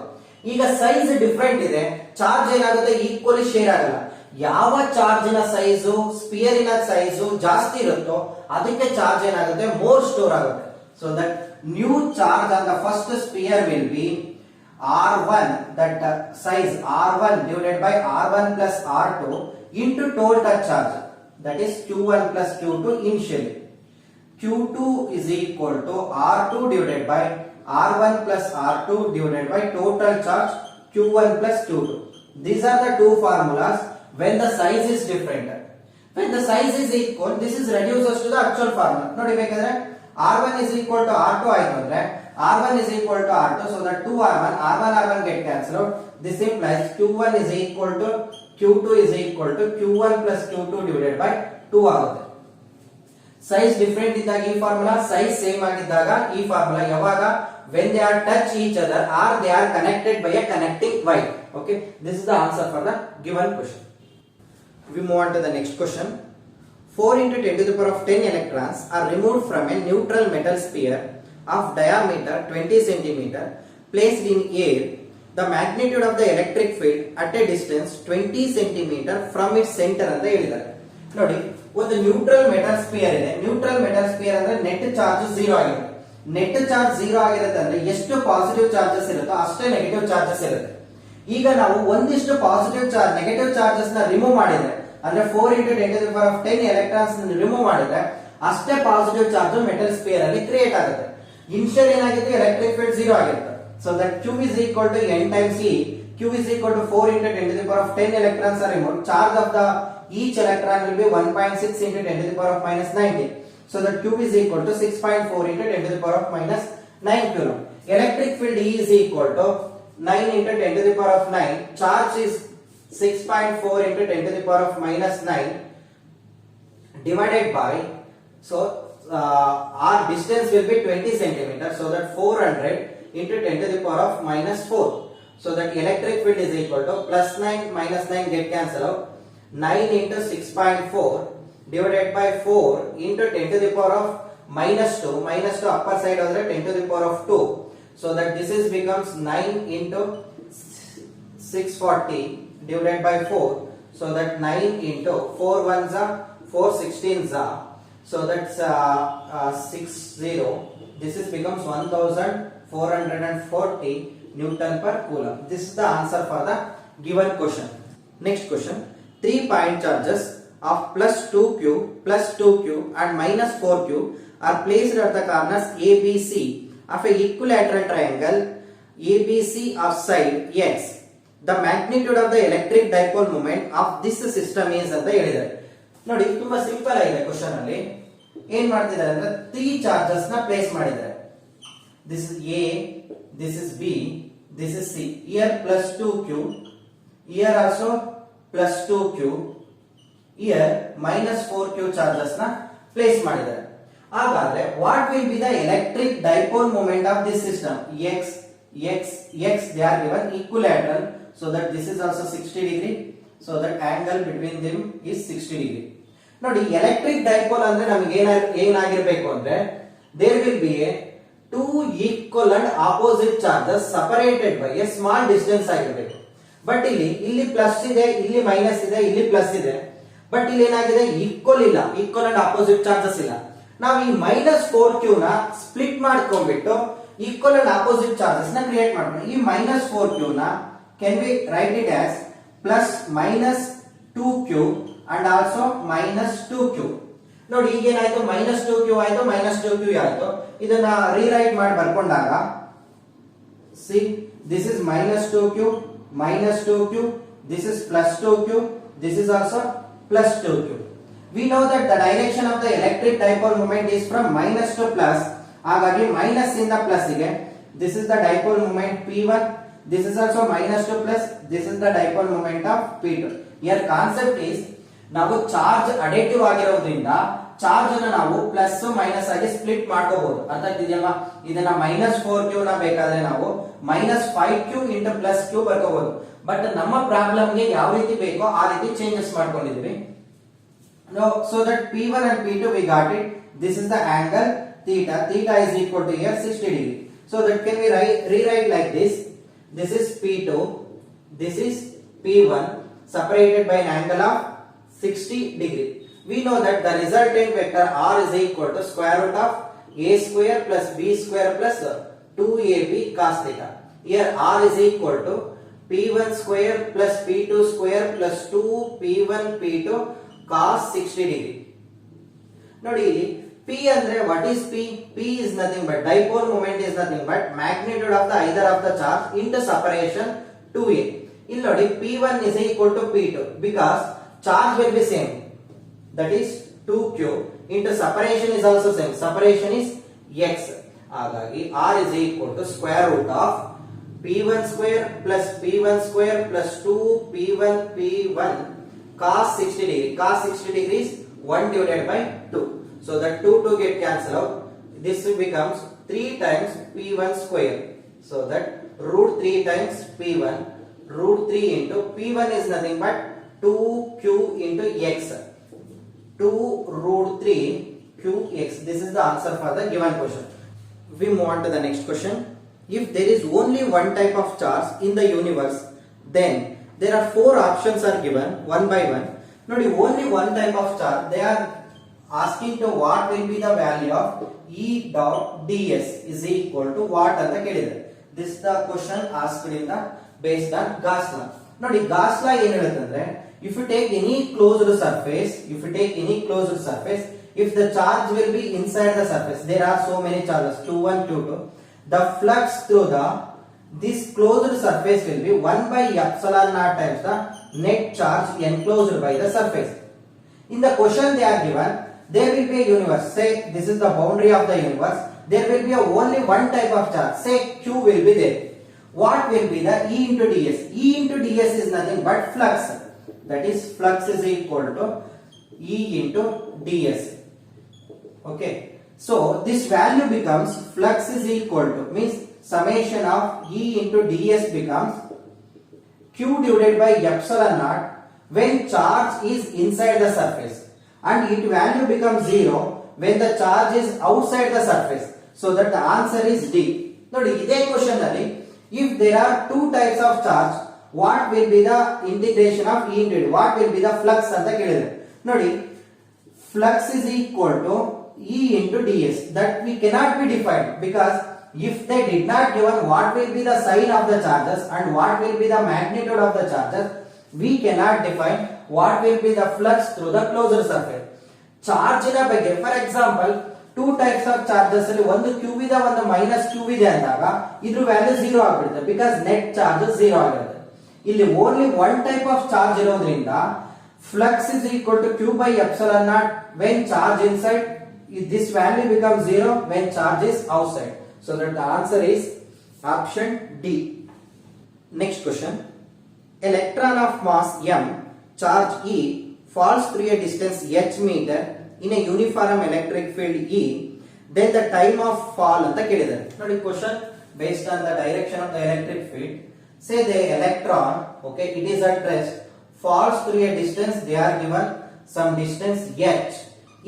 ಈಗ ಸೈಜ್ ಡಿಫರೆಂಟ್ ಇದೆ, ಚಾರ್ಜ್ ಏನಾಗುತ್ತೆ ಈಕ್ವಲಿ ಶೇರ್ ಆಗಲ್ಲ. ಯಾವ ಚಾರ್ಜಿನ ಸೈಜು ಸ್ಪಿಯರಿನ ಸೈಜು ಜಾಸ್ತಿ ಇರುತ್ತೋ ಅದಕ್ಕೆ ಚಾರ್ಜ್ ಏನಾಗುತ್ತೆ ಮೋರ್ ಸ್ಟೋರ್ ಆಗುತ್ತೆ. So that new charge on the first sphere will be r1, that size r1 divided by r1 plus r2 into total touch charge, that is q1 plus q2 initially. q2 is equal to r2 divided by r1 plus r2 divided by total charge q1 plus q2. These are the two formulas when the size is different. When the size is equal, this is reduces to the actual formula. ನೋಡಿ ಬೇಕಾದ್ರೆ r1 is equal to r2 ಆಯ್ತು ಅಂದ್ರೆ r1 is equal to r2, so that 2r1 r1 get cancelled out. This implies q1 is equal to q2 is equal to q1 plus q2 divided by 2 ಆಗುತ್ತೆ. Size different ಇದ್ದಾಗ ಈ formula, size same ಆಗಿದ್ದಾಗ ಈ formula. ಯಾವಾಗ when they are touch each other or they are connected by a connecting wire. Okay, this is the answer for the given question. We move on to the next question. 4 into 10 to the power of 10 electrons are removed from a neutral metal sphere of diameter 20 cm placed in air. The magnitude of the electric field at a distance 20 cm from its center ಅಂತ ಹೇಳಿದ್ದಾರೆ. ನೋಡಿ ಒಂದು neutral metal spear ಇದೆ. Neutral metal spear ಅಂದ್ರೆ net charge 0 ಆಗಿರುತ್ತೆ. Net charge 0 ಆಗಿರುತ್ತೆ ಅಂದ್ರೆ ಎಷ್ಟು ಪಾಸಿಟಿವ್ ಚಾರ್ಜಸ್ ಇರುತ್ತೋ ಅಷ್ಟೇ ನೆಗೆಟಿವ್ ಚಾರ್ಜಸ್ ಇರುತ್ತೆ. ಈಗ ನಾವು ಒಂದಿಷ್ಟು ಪಾಸಿಟಿವ್ ಚಾರ್ಜ್ ನೆಗೆಟಿವ್ ಚಾರ್ಜಸ್ ನ ರಿಮೂವ್ ಮಾಡಿದ್ರೆ, ಅಂದ್ರೆ 4 into 10 to the power of 10 electrons remove ಮಾಡಿದ್ರೆ ಅಷ್ಟೇ ಪಾಸಿಟಿವ್ ಚಾರ್ಜ್ ಮೆಟಲ್ ಸ್ಪಿಯರ್ ಅಲ್ಲಿ ಕ್ರಿಯೇಟ್ ಆಗುತ್ತೆ. ಇನಿಷಿಯಲ್ ಏನಾಗಿತ್ತು, ಎಲೆಕ್ಟ್ರಿಕ್ ಫೀಲ್ಡ್ 0 ಆಗಿರುತ್ತೆ. So that Q is equal to N times E. Q is equal to 4 into 10 to the power of 10 electrons are removed. Charge of the each electron will be 1.6 into 10 to the power of minus 90. So that Q is equal to 6.4 into 10 to the power of minus 9 coulomb. Electric field E is equal to 9 into 10 to the power of 9. Charge is 6.4 into 10 to the power of minus 9 divided by, so our distance will be 20 centimeters, so that 400 into 10 to the power of minus 4. So that electric field is equal to plus 9 minus 9 get cancel out. 9 into 6.4 divided by 4 into 10 to the power of minus 2. Minus 2 upper side of the 10 to the power of 2. So that this is becomes 9 into 640 divided by 4. So that 9 into 4 ones are 4 16s are. So that's 60. This is becomes 1440 Newton per coulomb. This is the answer for the given question. Next question. 3 point charges of plus 2q, plus 2q and minus 4q are placed at the corners ABC of a equilateral triangle ABC of side X. The magnitude of the electric dipole moment of this system is ಅಂತ ಹೇಳಿದ್ದಾರೆ. ನೋಡಿ ತುಂಬಾ simple ಆಗಿದೆ question ಅಲ್ಲಿ. ಏನ್ ಮಾಡ್ತಿದ್ದಾರೆ ಅಂದ್ರೆ 3 charges ನ ಪ್ಲೇಸ್ ಮಾಡಿದ್ದಾರೆ. This is A, this is B, this is C. Here plus 2q, here also plus 2q, here minus 4q charges ನ ಪ್ಲೇಸ್ ಮಾಡಿದ್ದಾರೆ. ಹಾಗಾದ್ರೆ what will be the electric dipole moment of this system? X, X, X they are given equilateral, so that this is also 60 degree, so that angle between them is 60 degree. ನೋಡಿ electric dipole ಅಂದ್ರೆ ನಮಗೆ ಏನಾಗಿರಬೇಕು ಅಂದ್ರೆ there will be a two equal and opposite charges separated by a small distance ಆಗಿರಬೇಕು. But ಇಲ್ಲಿ plus ಇದೆ, ಇಲ್ಲಿ minus ಇದೆ, ಇಲ್ಲಿ ಪ್ಲಸ್ ಇದೆ, ಬಟ್ ಇಲ್ಲಿ ಏನಾಗಿದೆ ಈಕ್ವಲ್ ಇಲ್ಲ, ಈಕ್ವಲ್ ಅಂಡ್ ಆಪೋಸಿಟ್ ಚಾರ್ಜಸ್ ಇಲ್ಲ. ನಾವು ಈ minus 4q ನ ಸ್ಪ್ಲಿಟ್ ಮಾಡ್ಕೊಂಡ್ಬಿಟ್ಟು ಈಕ್ವಲ್ ಅಂಡ್ ಆಪೋಸಿಟ್ ಚಾರ್ಜಸ್ ನ ಕ್ರಿಯೇಟ್ ಮಾಡೋಣ. ಈ minus 4q ನ can we write it as plus minus 2q and also minus 2q. ನೋಡಿ ಈಗ ಏನಾಯ್ತು, minus 2q ಆಯ್ತು, minus 2q ಆಯ್ತು. ಇದನ್ನ ರೀರೈಟ್ ಮಾಡಿ ಬರ್ಕೊಂಡಾಗ see this is minus 2q, minus 2q, this is plus 2q, this is also plus 2q. We know that the direction of the electric dipole moment is from minus to plus. ಹಾಗಾಗಿ minus ಇಂದ plus ಗೆ this is the dipole moment P1, this is also minus to plus, this is the dipole moment of P2. Here concept is ನಾವು charge additive ಆಗಿರೋದ್ರಿಂದ charge ಅನ್ನು ನಾವು plus minus ಆಗಿ split ಮಾಡ್ಕೋಬಹುದು. ಅರ್ಥ ಆಗ್ತಿದೆಯಲ್ವಾ? ಇದನ್ನ minus 4q ನ ಬೇಕಾದ್ರೆ ನಾವು minus 5q into plus q ಬರ್ಕೋಬಹುದು. ಬಟ್ ನಮ್ಮ ಪ್ರಾಬ್ಲಮ್ ಗೆ ಯಾವ ರೀತಿ ಬೇಕೋ ಆ ರೀತಿ ಚೇಂಜಸ್ ಮಾಡ್ಕೊಂಡಿದ್ವಿ. So that P1 and P2 we got it. This is the angle theta. Theta is equal to here 60 degree. So that can we rewrite like this. This is P2. This is P1 separated by an angle of 60 degree. We know that the resultant vector R is equal to square root of a square plus b square plus 2ab cos theta. Here R is equal to P1 square plus P2 square plus 2P1 P2 cos 60 degree. ನೋಡಿ ಇಲ್ಲಿ P ಅಂದ್ರೆ what is P? P is nothing but dipole moment is nothing but magnitude of the either of the charge into separation 2a. ಇಲ್ಲಿ ನೋಡಿ P1 is equal to P2 because charge will be same, that is 2q into separation is also same, separation is x. ಹಾಗಾಗಿ R is equal to square root of P1 square plus P1 square plus 2P1 P1 cos 60 degree. Cos 60 degree is 1 divided by 2. So that 2 get cancel out. This becomes 3 times P1 square. So that root 3 times P1, root 3 into P1 is nothing but 2q into x. 2 root 3 qx. This is the answer for the given question. We move on to the next question. If there is only one type of charge in the universe, then there are 4 options are given one by one. Nodi only one type of charge, they are asking to what will be the value of E dot ds is equal to what anta kelidare. This is the question asked in the based on Gauss law. Nodi Gauss law ಏನು ಹೇಳುತ್ತಂದ್ರೆ if you take any closed surface, if the charge will be inside the surface, there are so many charges Q1 Q2, the flux through the this closed surface will be 1 by epsilon naught times the net charge enclosed by the surface. In the question they are given, there will be a universe. Say this is the boundary of the universe. There will be only one type of charge. Say Q will be there. What will be the E into ds? E into ds is nothing but flux. That is, flux is equal to E into ds. Okay. So this value becomes, flux is equal to, means summation of E into ds becomes Q divided by epsilon naught when charge is inside the surface, and its value becomes 0 when the charge is outside the surface. So that the answer is D. Now, this question, if there are two types of charge, what will be the integration of E into D? What will be the flux? Now, flux is equal to E into ds. That we cannot be defined, because if they did not given what will be the sign of the charges and what will be the magnitude of the charges, we cannot define what will be the flux through the closed surface. Charge ನ ಬಗ್ಗೆ, for example, two types of charges ಅಲ್ಲಿ ಒಂದು q ಇದೆ ಒಂದು minus q ಇದೆ ಅಂದಾಗ ಇದ್ರ value 0 ಆಗಿಬಿಡುತ್ತೆ, because net charge 0 ಆಗಿರುತ್ತೆ. ಇಲ್ಲಿ only one type of charge ಇರೋದ್ರಿಂದ flux is equal to q by epsilon naught when charge inside. This value becomes 0 when charge is outside. So that the answer is option D. Next question. Electron of mass m, charge E, falls through a distance h meter in a uniform electric field E, then the time of fall anta kelidare. Nodi question based on the direction of the electric field. Say the electron, okay, it is at rest, falls through a distance, they are given some distance h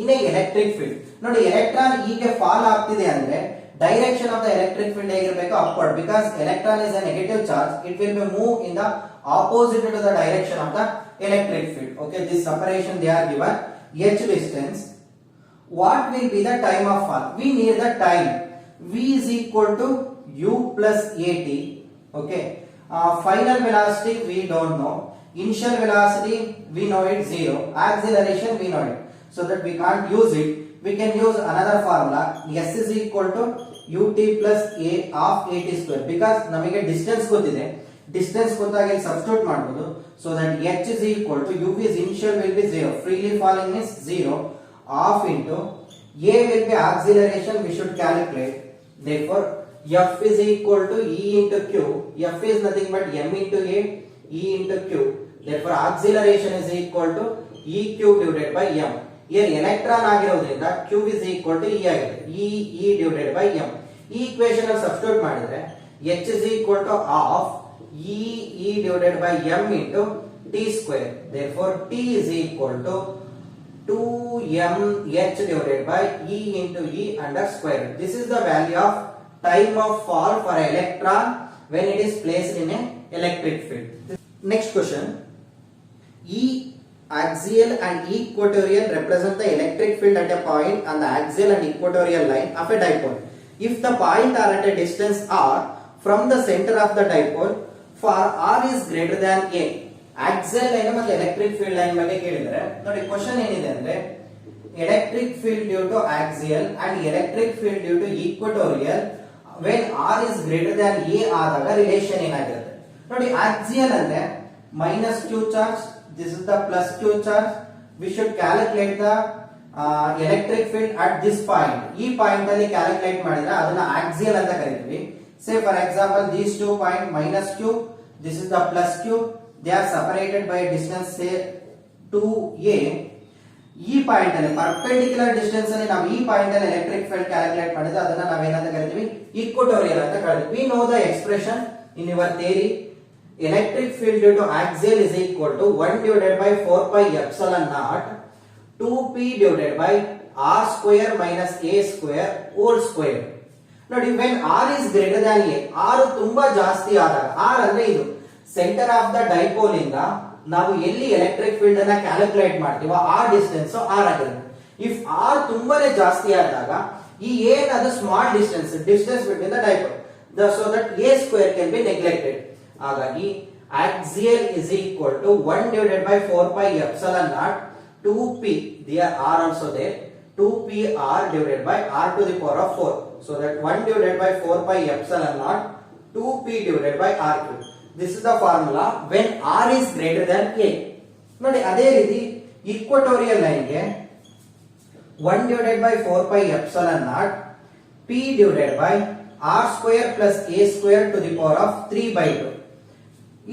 in a electric field. Nodi electron hige fall ಆಗ್ತಿದೆ ಅಂದ್ರೆ direction of the electric field ಹೇಗಿರಬೇಕು? Upward, because electron is a negative charge, it will be move in the opposite to the direction of the electric field. Okay, this separation they are given h distance. What will be the time of fall? We need the time. V is equal to u plus at. Okay, final velocity we don't know. Initial velocity we know it 0. Acceleration we know it, so that we can't use it. We can use another formula. S is equal to ut plus a of at square, because ನಮಗೆ distance ಗೊತ್ತಿದೆ, distance ಗೊತ್ತಾಗ ಇಲ್ಲಿ substitute ಮಾಡಬಹುದು. So that h is equal to u is initial will be 0, freely falling is 0, of into a will be acceleration we should calculate. Therefore f is equal to e into q. F is nothing but m into a, e into q. Therefore acceleration is equal to eq divided by m. Here electron ಆಗಿರೋದ್ರಿಂದ q is equal to e ಆಗಿದೆ, e divided by m. ಈ equation ಅಲ್ಲಿ substitute ಮಾಡಿದ್ರೆ h is equal to half e divided by m into t square. Therefore t is equal to 2mh divided by e into e under square root. This is the value of time of fall for an electron when it is placed in an electric field. Next question. E axial and equatorial represent the electric field at a point on the axial and equatorial line of a dipole. If the point are at a distance r from the center of the dipole, for r is greater than a. Axial line ಮತ್ತು electric field line ಬಗ್ಗೆ ಕೇಳಿದರೆ ನೋಡಿ, question ಏನಿದೆ ಅಂದ್ರೆ electric field due to axial and electric field due to equatorial when r is greater than a ಆದಾಗ relation ಏನಾಗಿರುತ್ತೆ ನೋಡಿ. axial ಅಂದ್ರೆ minus q charge, this is the plus q charge. We should calculate the electric field at this point. ಈ point ಅಲ್ಲಿ calculate ಮಾಡಿದ್ರೆ ಅದನ್ನ axial ಅಂತ ಕರೀತೀವಿ. Say for example these 2 point minus q, this is the plus q, they are separated by a distance say 2a. ಈ point ಅಲ್ಲಿ perpendicular distance ಅಲ್ಲಿ ನಾವು ಈ ಪಾಯಿಂಟ್ ಅಲ್ಲಿ ಎಲೆಕ್ಟ್ರಿಕ್ ಫೀಲ್ಡ್ ಕ್ಯಾಲ್ಕುಲೇಟ್ ಮಾಡಿದ್ರೆ ಅದನ್ನ ನಾವು ಏನಂತ ಕರಿತೀವಿ? ಈಕ್ವಟೋರಿಯಲ್ ಅಂತ ಕರಿತೀವಿ. We know the expression in your theory. Electric field due to axial is equal to 1 divided by 4 pi epsilon naught 2p divided by r square minus a square whole square. ನೋಡಿ, when r is greater than a, r ತುಂಬಾ ಜಾಸ್ತಿ ಆದಾಗ, r ಅಂದ್ರೆ ಇದು centre of the dipole ಇಂದ ನಾವು ಎಲ್ಲಿ electric field ಅನ್ನ ಕ್ಯಾಲ್ಕುಲೇಟ್ ಮಾಡ್ತೀವೋ ಆ ಡಿಸ್ಟೆನ್ಸ್ r ಆಗಿರುತ್ತೆ. ಇಫ್ r ತುಂಬಾನೇ ಜಾಸ್ತಿ ಆದಾಗ ಈ a ಅದು small distance between the dipole, so that a square can be neglected. ಹಾಗಾಗಿ axial is equal to 1 divided by 4 pi epsilon naught 2p, there r also there, 2p r divided by r to the power of 4. So that 1 divided by 4 pi epsilon naught 2p divided by r cube. This is the formula when r is greater than a. ನೋಡಿ ಅದೇ ರೀತಿ equatorial line ಗೆ 1 divided by 4 pi epsilon naught p divided by r square plus a square to the power of 3 by 2.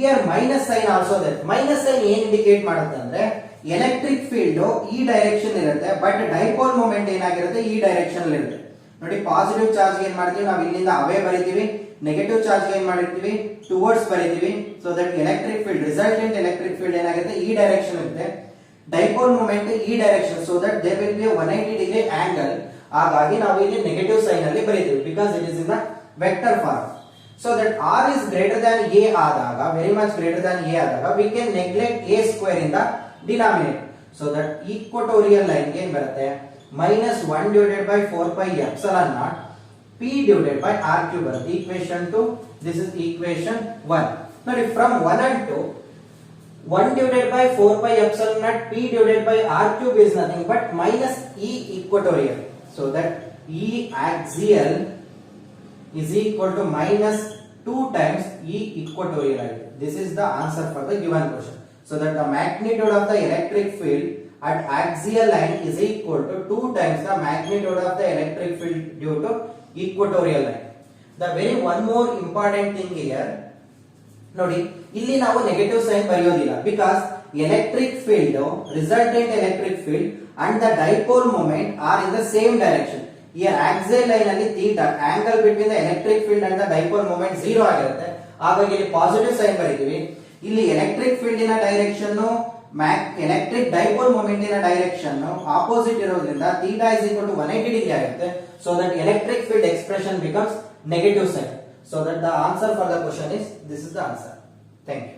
Here minus sign also there. Minus sign ಏನ್ indicate ಮಾಡುತ್ತೆ ಅಂದ್ರೆ electric field ಈ direction ಇರುತ್ತೆ, but dipole moment ಏನಾಗಿರುತ್ತೆ ಈ direction ಅಲ್ಲಿ ಇರುತ್ತೆ. ನೋಡಿ ಪಾಸಿಟಿವ್ ಚಾರ್ಜ್ ಏನ್ ಮಾಡ್ತೀವಿ ನಾವು ಇಲ್ಲಿಂದ ಅವೇ ಬರೀತೀವಿ, ನೆಗೆಟಿವ್ ಚಾರ್ಜ್ ಏನ್ ಮಾಡಿರ್ತೀವಿ ಟುವರ್ಡ್ಸ್ ಬರೀತೀವಿ. So that electric field resultant electric field ಏನಾಗುತ್ತೆ ಈ ಡೈರೆಕ್ಷನ್ ಇರುತ್ತೆ, ಡೈಪೋಲ್ ಮೂಮೆಂಟ್ ಈ direction. So that there will be 180 degree angle. ಹಾಗಾಗಿ ನಾವು ಇಲ್ಲಿ ನೆಗೆಟಿವ್ ಸೈನ್ ಅಲ್ಲಿ ಬರೀತೀವಿ because it is in the vector form. So that r is greater than a ಆದಾಗ, very much greater than a ಆದಾಗ, we can neglect a square in the denominator. So that equatorial line ಏನ್ ಬರುತ್ತೆ minus 1 divided by 4 pi epsilon naught p divided by r cube ಬರುತ್ತೆ. Equation 2, this is equation 1. ನೋಡಿ from 1 and 2, 1 divided by 4 pi epsilon naught p divided by r cube is nothing but minus e equatorial. So that e axial is equal to minus 2 times E equatorial. This is the answer for the given question. So that the magnitude of the electric field at axial line is equal to 2 times the magnitude of the electric field due to equatorial line. The very one more important thing here, ನೋಡಿ ಇಲ್ಲಿ ನಾವು negative sign ಬರೆಯೋದಿಲ್ಲ because electric field resultant electric field and the dipole moment are in the same direction. ಈ axial line ಅಲ್ಲಿ theta angle between the electric field and the dipole moment 0 ಆಗಿರುತ್ತೆ. ಹಾಗಾಗಿ ಇಲ್ಲಿ positive sign ಬರೀತೀವಿ. ಇಲ್ಲಿ electric field ಇನ direction electric dipole moment ಇನ direction opposite ಇರೋದ್ರಿಂದ theta is equal to 180 degree ಆಗುತ್ತೆ. So that electric field expression becomes negative sign. So that the answer for the question is this is the answer. Thank you.